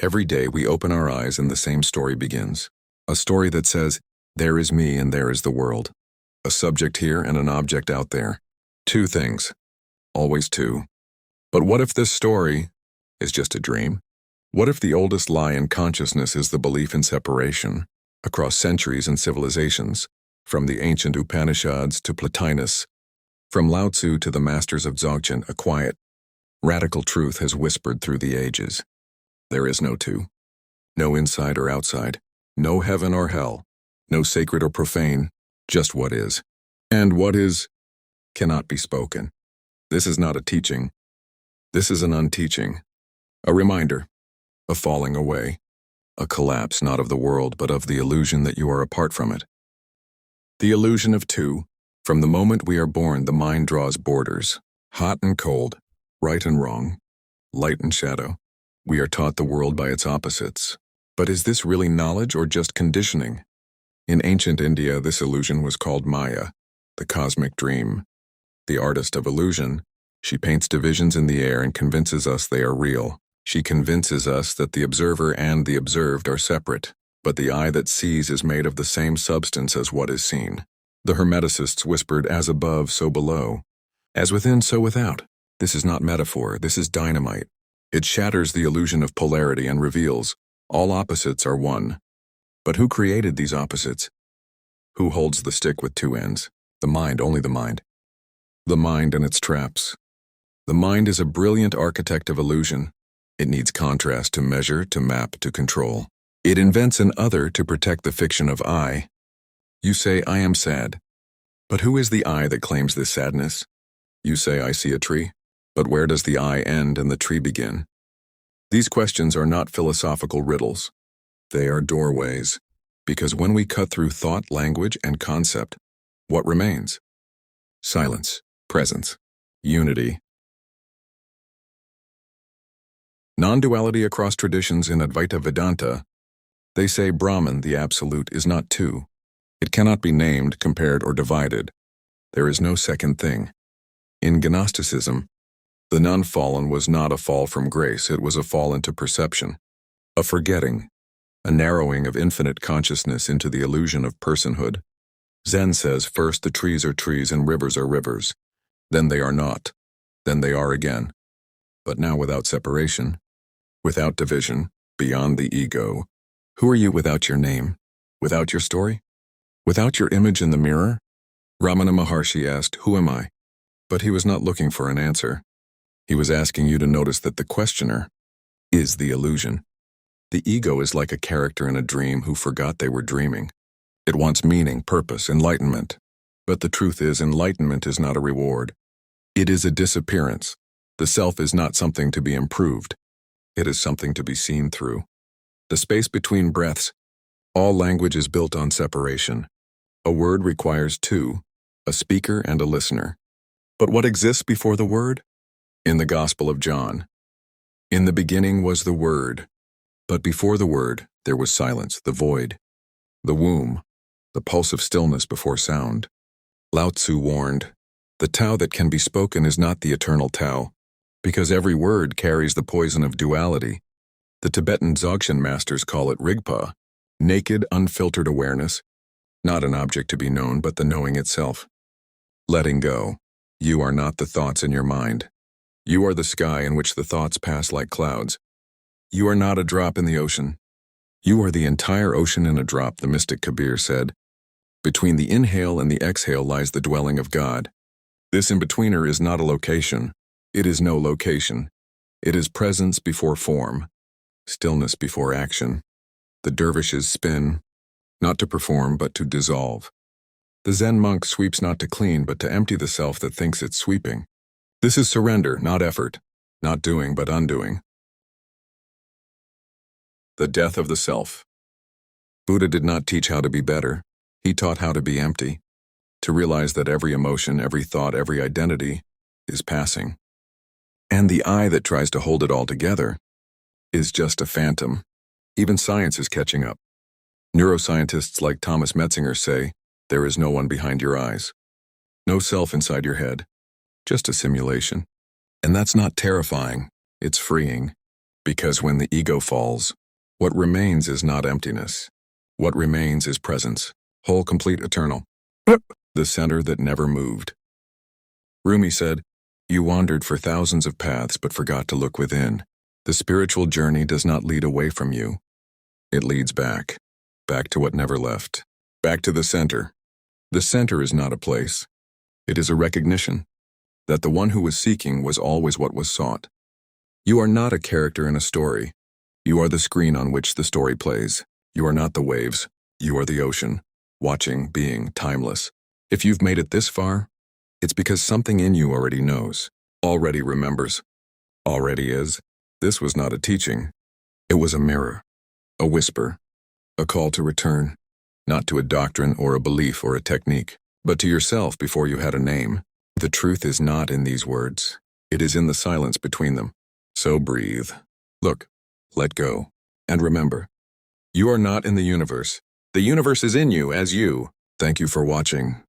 Every day we open our eyes and the same story begins. A story that says, there is me and there is the world. A subject here and an object out there. Two things. Always two. But what if this story is just a dream? What if the oldest lie in consciousness is the belief in separation, across centuries and civilizations, from the ancient Upanishads to Plotinus, from Lao Tzu to the masters of Dzogchen, a quiet, radical truth has whispered through the ages. There is no two. No inside or outside. No heaven or hell. No sacred or profane. Just what is. And what is cannot be spoken. This is not a teaching. This is an unteaching. A reminder. A falling away. A collapse not of the world but of the illusion that you are apart from it. The illusion of two. From the moment we are born, the mind draws borders. Hot and cold. Right and wrong. Light and shadow. We are taught the world by its opposites. But is this really knowledge or just conditioning? In ancient India, this illusion was called Maya, the cosmic dream. The artist of illusion, she paints divisions in the air and convinces us they are real. She convinces us that the observer and the observed are separate, but the eye that sees is made of the same substance as what is seen. The Hermeticists whispered, as above, so below. As within, so without. This is not metaphor, this is dynamite. It shatters the illusion of polarity and reveals all opposites are one. But who created these opposites? Who holds the stick with two ends? The mind, only the mind. The mind and its traps. The mind is a brilliant architect of illusion. It needs contrast to measure, to map, to control. It invents an other to protect the fiction of I. You say, I am sad. But who is the I that claims this sadness? You say, I see a tree. But where does the I end and the tree begin? These questions are not philosophical riddles. They are doorways. Because when we cut through thought, language, and concept, what remains? Silence, presence, unity. Non-duality across traditions in Advaita Vedanta. They say Brahman, the absolute, is not two. It cannot be named, compared, or divided. There is no second thing. In Gnosticism, the non-fallen was not a fall from grace, it was a fall into perception, a forgetting, a narrowing of infinite consciousness into the illusion of personhood. Zen says first the trees are trees and rivers are rivers, then they are not, then they are again. But now without separation, without division, beyond the ego. Who are you without your name? Without your story? Without your image in the mirror? Ramana Maharshi asked, who am I? But he was not looking for an answer. He was asking you to notice that the questioner is the illusion. The ego is like a character in a dream who forgot they were dreaming. It wants meaning, purpose, enlightenment. But the truth is, enlightenment is not a reward. It is a disappearance. The self is not something to be improved. It is something to be seen through. The space between breaths. All language is built on separation. A word requires two, a speaker and a listener. But what exists before the word? In the Gospel of John. In the beginning was the Word. But before the Word, there was silence, the void, the womb, the pulse of stillness before sound. Lao Tzu warned, the Tao that can be spoken is not the eternal Tao, because every word carries the poison of duality. The Tibetan Dzogchen masters call it Rigpa, naked, unfiltered awareness, not an object to be known, but the knowing itself. Letting go. You are not the thoughts in your mind. You are the sky in which the thoughts pass like clouds. You are not a drop in the ocean. You are the entire ocean in a drop, the mystic Kabir said. Between the inhale and the exhale lies the dwelling of God. This in-betweener is not a location. It is no location. It is presence before form, stillness before action. The dervishes spin, not to perform but to dissolve. The Zen monk sweeps not to clean but to empty the self that thinks it's sweeping. This is surrender, not effort, not doing but undoing. The death of the self. Buddha did not teach how to be better. He taught how to be empty, to realize that every emotion, every thought, every identity is passing. And the I that tries to hold it all together is just a phantom. Even science is catching up. Neuroscientists like Thomas Metzinger say, there is no one behind your eyes. No self inside your head. Just a simulation. And that's not terrifying, it's freeing. Because when the ego falls, what remains is not emptiness. What remains is presence, whole, complete, eternal. The center that never moved. Rumi said, "You wandered for thousands of paths but forgot to look within. The spiritual journey does not lead away from you. It leads back to what never left, back to the center. The center is not a place. It is a recognition that the one who was seeking was always what was sought. You are not a character in a story. You are the screen on which the story plays. You are not the waves. You are the ocean, watching, being, timeless. If you've made it this far, it's because something in you already knows, already remembers, already is. This was not a teaching. It was a mirror, a whisper, a call to return, not to a doctrine or a belief or a technique, but to yourself before you had a name. The truth is not in these words. It is in the silence between them. So breathe. Look, let go, and remember, you are not in the universe. The universe is in you as you. Thank you for watching.